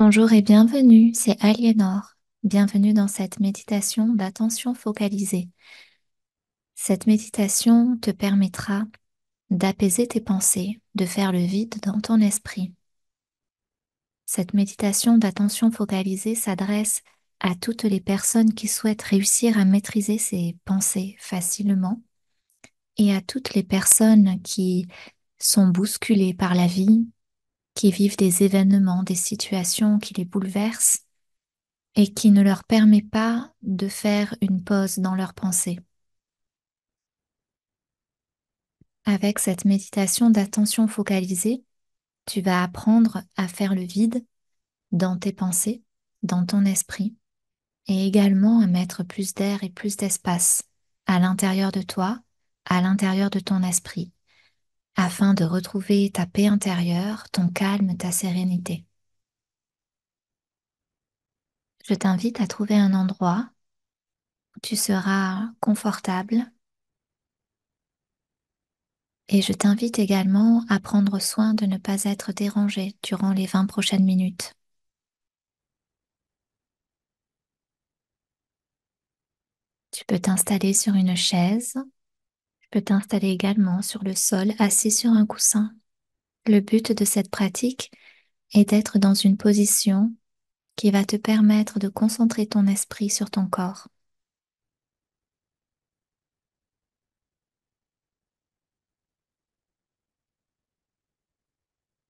Bonjour et bienvenue, c'est Aliénor. Bienvenue dans cette méditation d'attention focalisée. Cette méditation te permettra d'apaiser tes pensées, de faire le vide dans ton esprit. Cette méditation d'attention focalisée s'adresse à toutes les personnes qui souhaitent réussir à maîtriser ses pensées facilement et à toutes les personnes qui sont bousculées par la vie, qui vivent des événements, des situations qui les bouleversent et qui ne leur permet pas de faire une pause dans leurs pensées. Avec cette méditation d'attention focalisée, tu vas apprendre à faire le vide dans tes pensées, dans ton esprit, et également à mettre plus d'air et plus d'espace à l'intérieur de toi, à l'intérieur de ton esprit, afin de retrouver ta paix intérieure, ton calme, ta sérénité. Je t'invite à trouver un endroit où tu seras confortable. Et je t'invite également à prendre soin de ne pas être dérangé durant les 20 prochaines minutes. Tu peux t'installer sur une chaise, tu peux t'installer également sur le sol, assis sur un coussin. Le but de cette pratique est d'être dans une position qui va te permettre de concentrer ton esprit sur ton corps.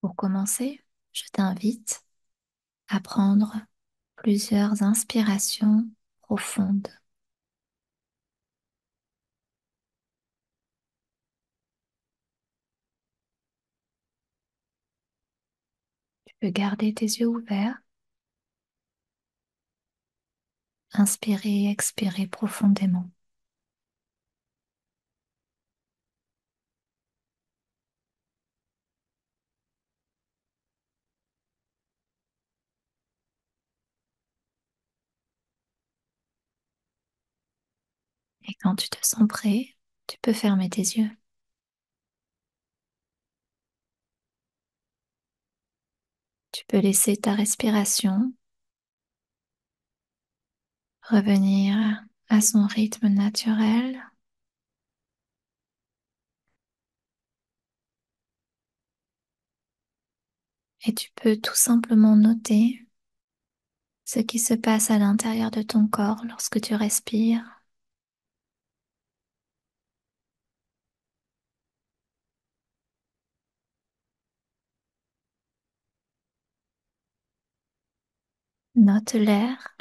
Pour commencer, je t'invite à prendre plusieurs inspirations profondes. Tu peux garder tes yeux ouverts. Inspirez et expirez profondément. Et quand tu te sens prêt, tu peux fermer tes yeux. Tu peux laisser ta respiration revenir à son rythme naturel et tu peux tout simplement noter ce qui se passe à l'intérieur de ton corps lorsque tu respires. Note l'air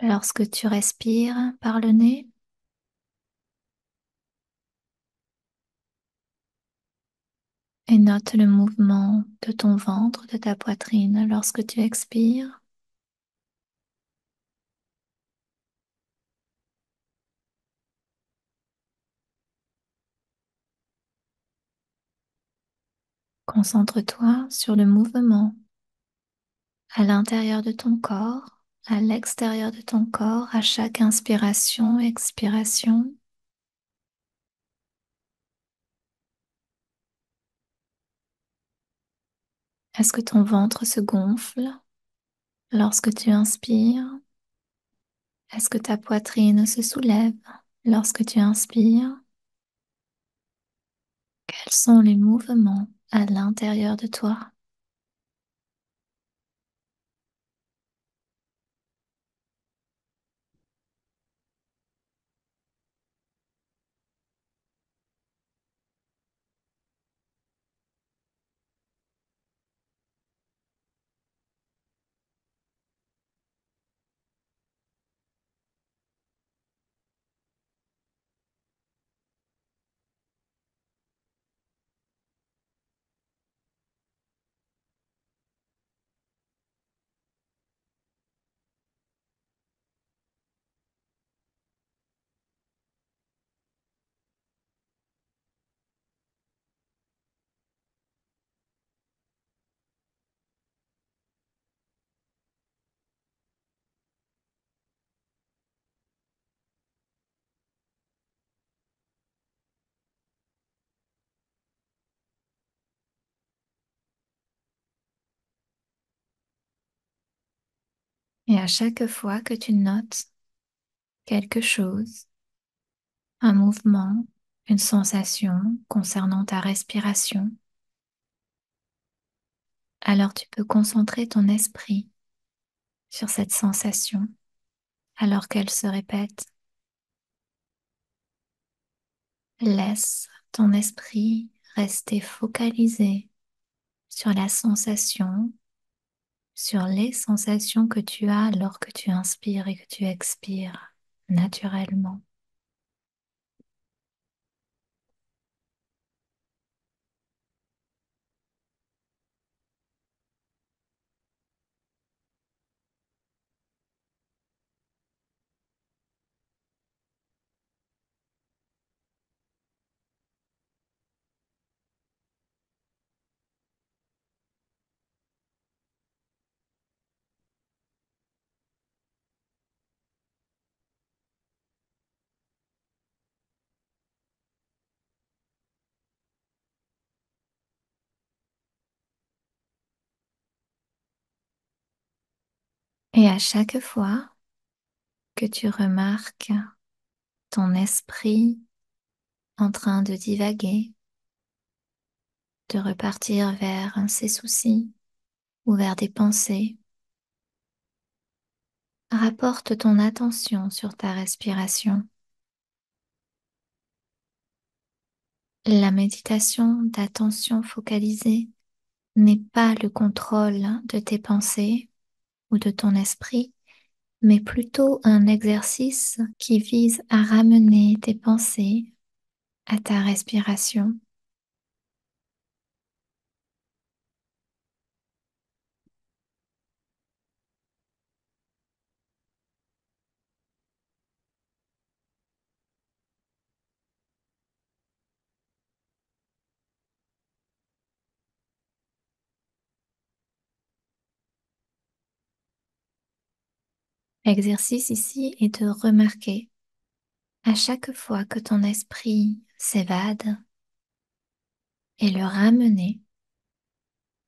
lorsque tu respires par le nez et note le mouvement de ton ventre, de ta poitrine lorsque tu expires. Concentre-toi sur le mouvement à l'intérieur de ton corps, à l'extérieur de ton corps, à chaque inspiration, expiration. Est-ce que ton ventre se gonfle lorsque tu inspires? Est-ce que ta poitrine se soulève lorsque tu inspires? Quels sont les mouvements à l'intérieur de toi? Et à chaque fois que tu notes quelque chose, un mouvement, une sensation concernant ta respiration, alors tu peux concentrer ton esprit sur cette sensation alors qu'elle se répète. Laisse ton esprit rester focalisé sur la sensation, sur les sensations que tu as alors que tu inspires et que tu expires naturellement. Et à chaque fois que tu remarques ton esprit en train de divaguer, de repartir vers ses soucis ou vers des pensées, rapporte ton attention sur ta respiration. La méditation d'attention focalisée n'est pas le contrôle de tes pensées ou de ton esprit, mais plutôt un exercice qui vise à ramener tes pensées à ta respiration. L'exercice ici est de remarquer à chaque fois que ton esprit s'évade et le ramener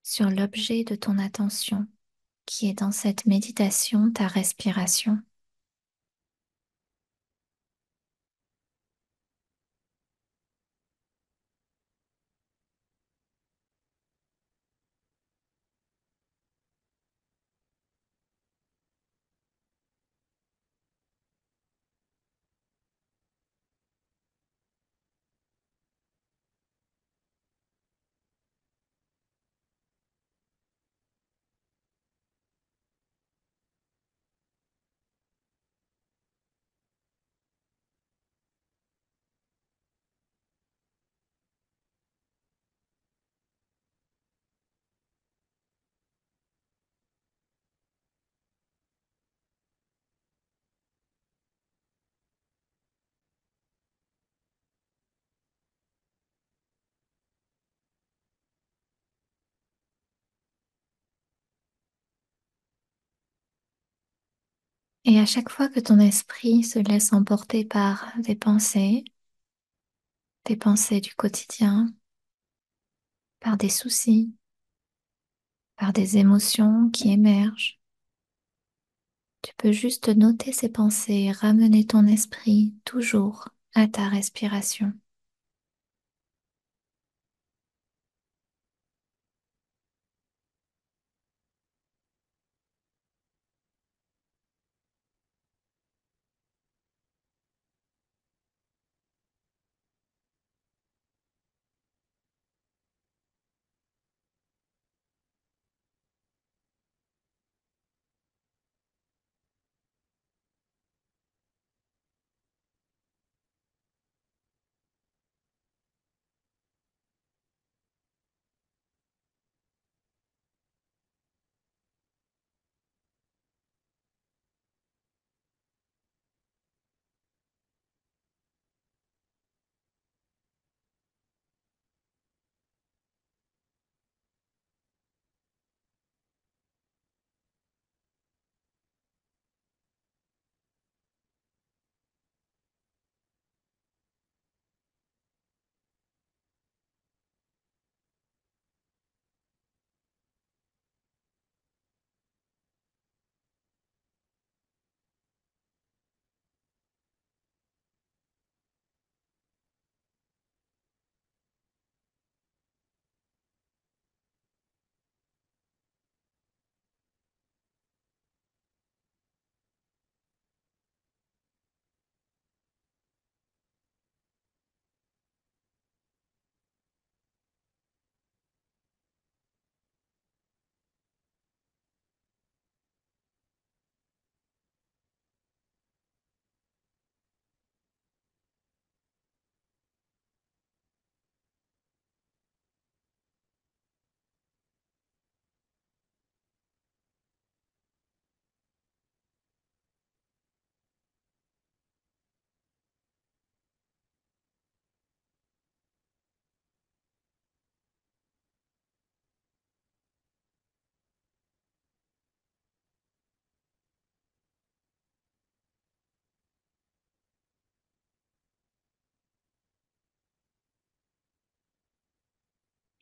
sur l'objet de ton attention qui est dans cette méditation, ta respiration. Et à chaque fois que ton esprit se laisse emporter par des pensées du quotidien, par des soucis, par des émotions qui émergent, tu peux juste noter ces pensées et ramener ton esprit toujours à ta respiration.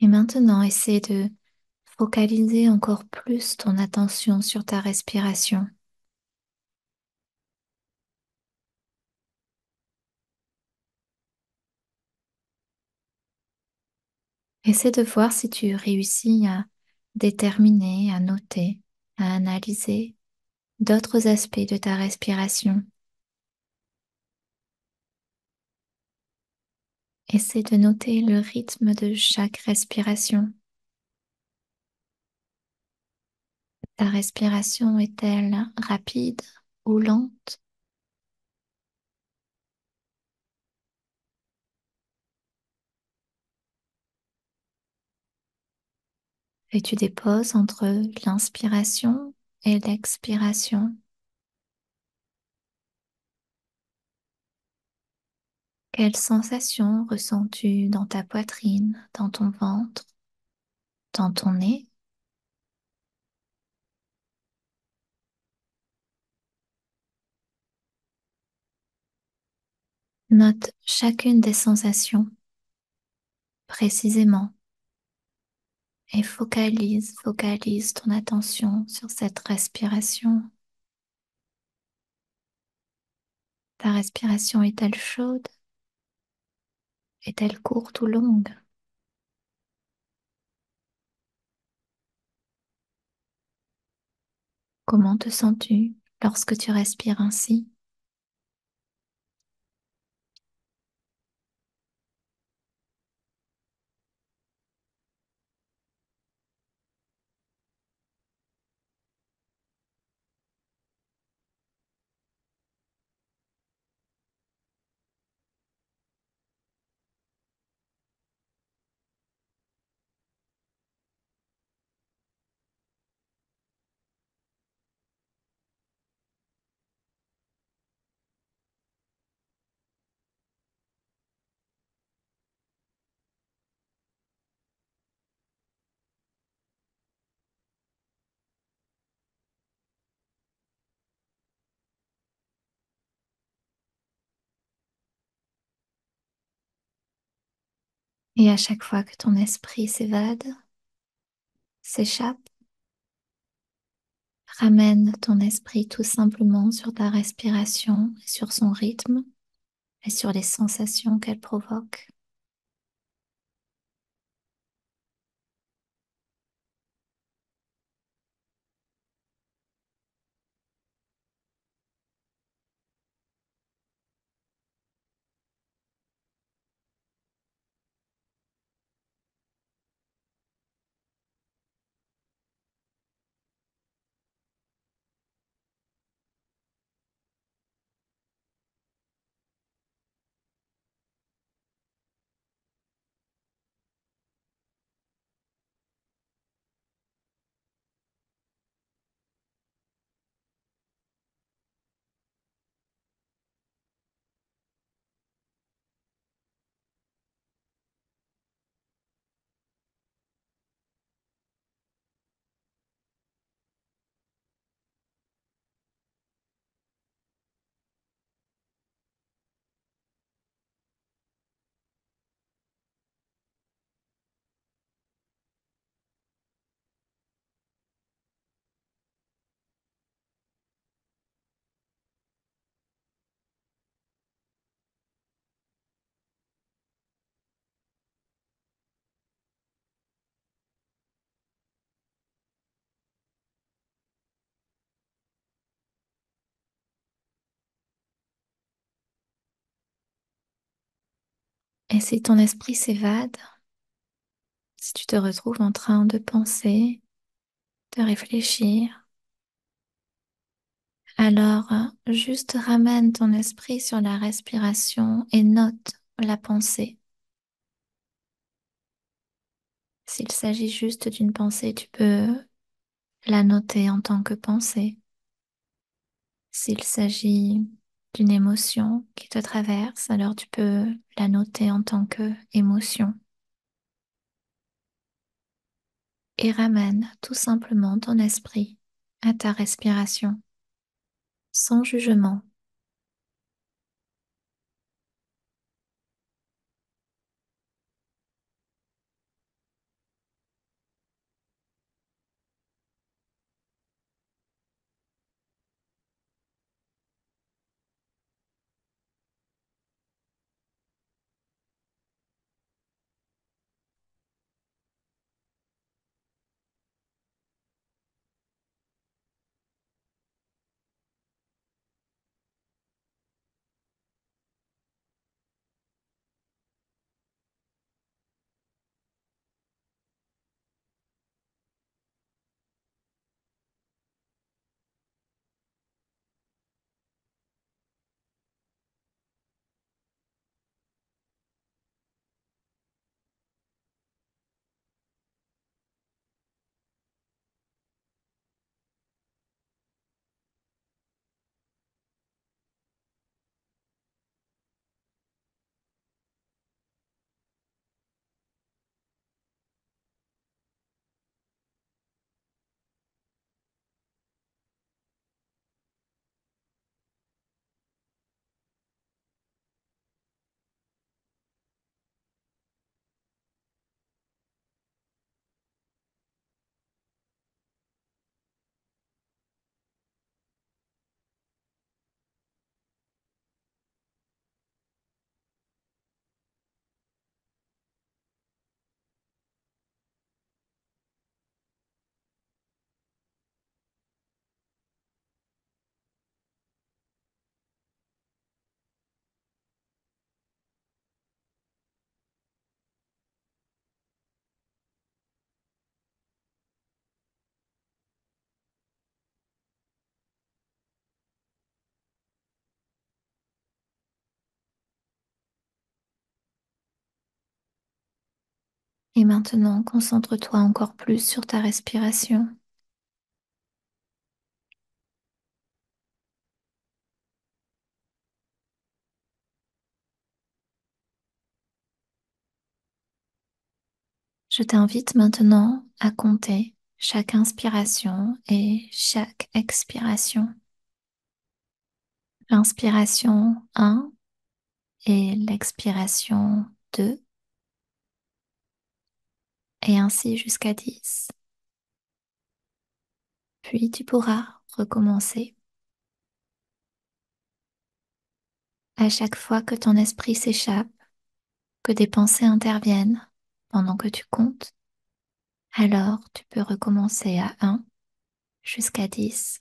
Et maintenant, essaie de focaliser encore plus ton attention sur ta respiration. Essaie de voir si tu réussis à déterminer, à noter, à analyser d'autres aspects de ta respiration. Essaie de noter le rythme de chaque respiration. Ta respiration est-elle rapide ou lente? Fais-tu des pauses entre l'inspiration et l'expiration? Quelles sensations ressens-tu dans ta poitrine, dans ton ventre, dans ton nez? Note chacune des sensations précisément et focalise ton attention sur cette respiration. Ta respiration est-elle chaude? Est-elle courte ou longue? Comment te sens-tu lorsque tu respires ainsi? Et à chaque fois que ton esprit s'évade, s'échappe, ramène ton esprit tout simplement sur ta respiration et sur son rythme et sur les sensations qu'elle provoque. Et si ton esprit s'évade, si tu te retrouves en train de penser, de réfléchir, alors juste ramène ton esprit sur la respiration et note la pensée. S'il s'agit juste d'une pensée, tu peux la noter en tant que pensée. S'il s'agit d'une émotion qui te traverse, alors tu peux la noter en tant que émotion. Et ramène tout simplement ton esprit à ta respiration, sans jugement. Et maintenant, concentre-toi encore plus sur ta respiration. Je t'invite maintenant à compter chaque inspiration et chaque expiration. L'inspiration 1 et l'expiration 2 et ainsi jusqu'à 10. Puis tu pourras recommencer. À chaque fois que ton esprit s'échappe, que des pensées interviennent pendant que tu comptes, alors tu peux recommencer à 1 jusqu'à 10.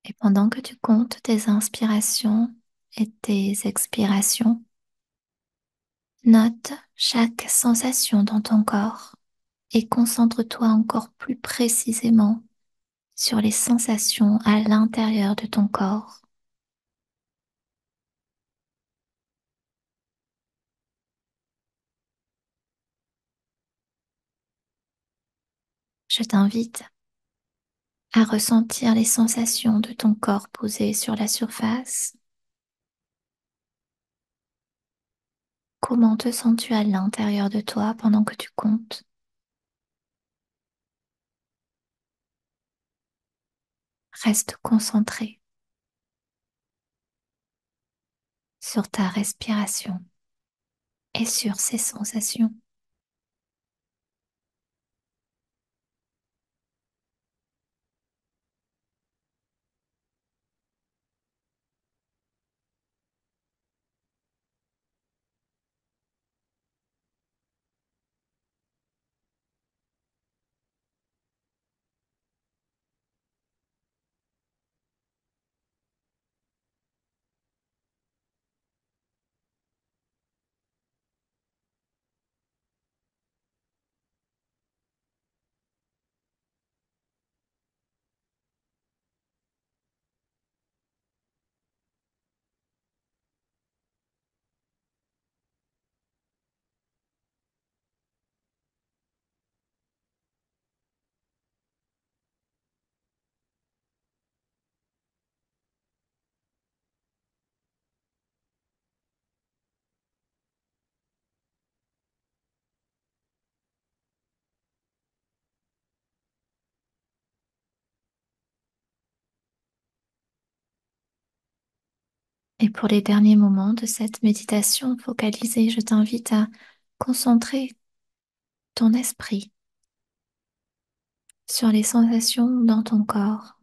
Et pendant que tu comptes tes inspirations et tes expirations, note chaque sensation dans ton corps et concentre-toi encore plus précisément sur les sensations à l'intérieur de ton corps. Je t'invite à ressentir les sensations de ton corps posées sur la surface. Comment te sens-tu à l'intérieur de toi pendant que tu comptes? Reste concentré sur ta respiration et sur ces sensations. Et pour les derniers moments de cette méditation focalisée, je t'invite à concentrer ton esprit sur les sensations dans ton corps,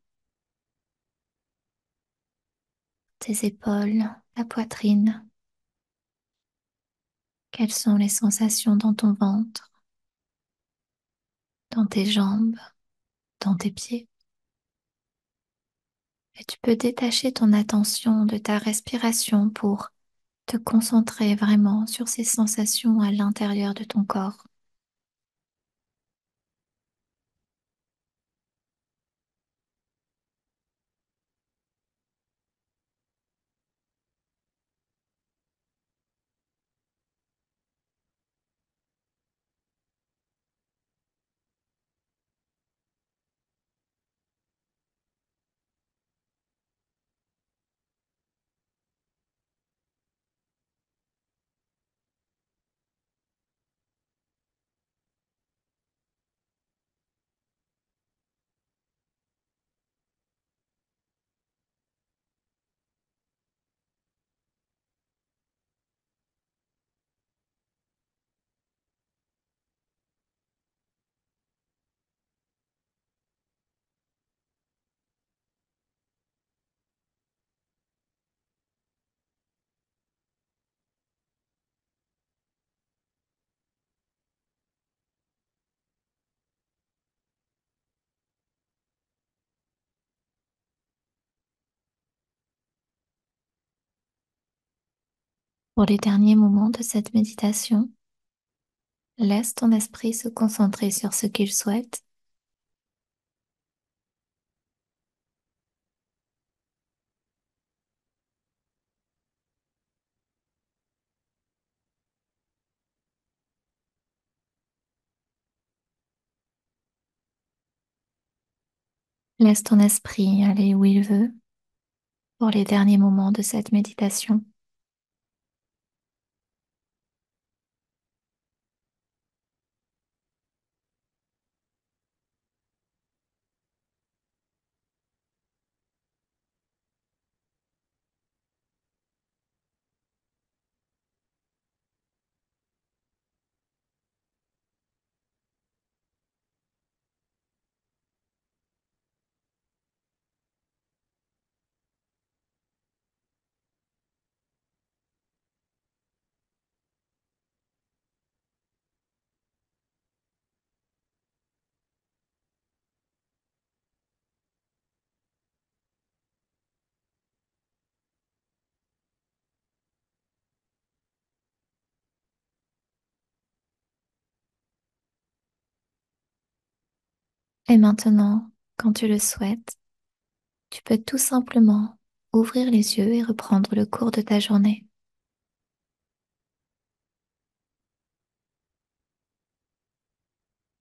tes épaules, ta poitrine. Quelles sont les sensations dans ton ventre, dans tes jambes, dans tes pieds? Et tu peux détacher ton attention de ta respiration pour te concentrer vraiment sur ces sensations à l'intérieur de ton corps. Pour les derniers moments de cette méditation, laisse ton esprit se concentrer sur ce qu'il souhaite. Laisse ton esprit aller où il veut pour les derniers moments de cette méditation. Et maintenant, quand tu le souhaites, tu peux tout simplement ouvrir les yeux et reprendre le cours de ta journée.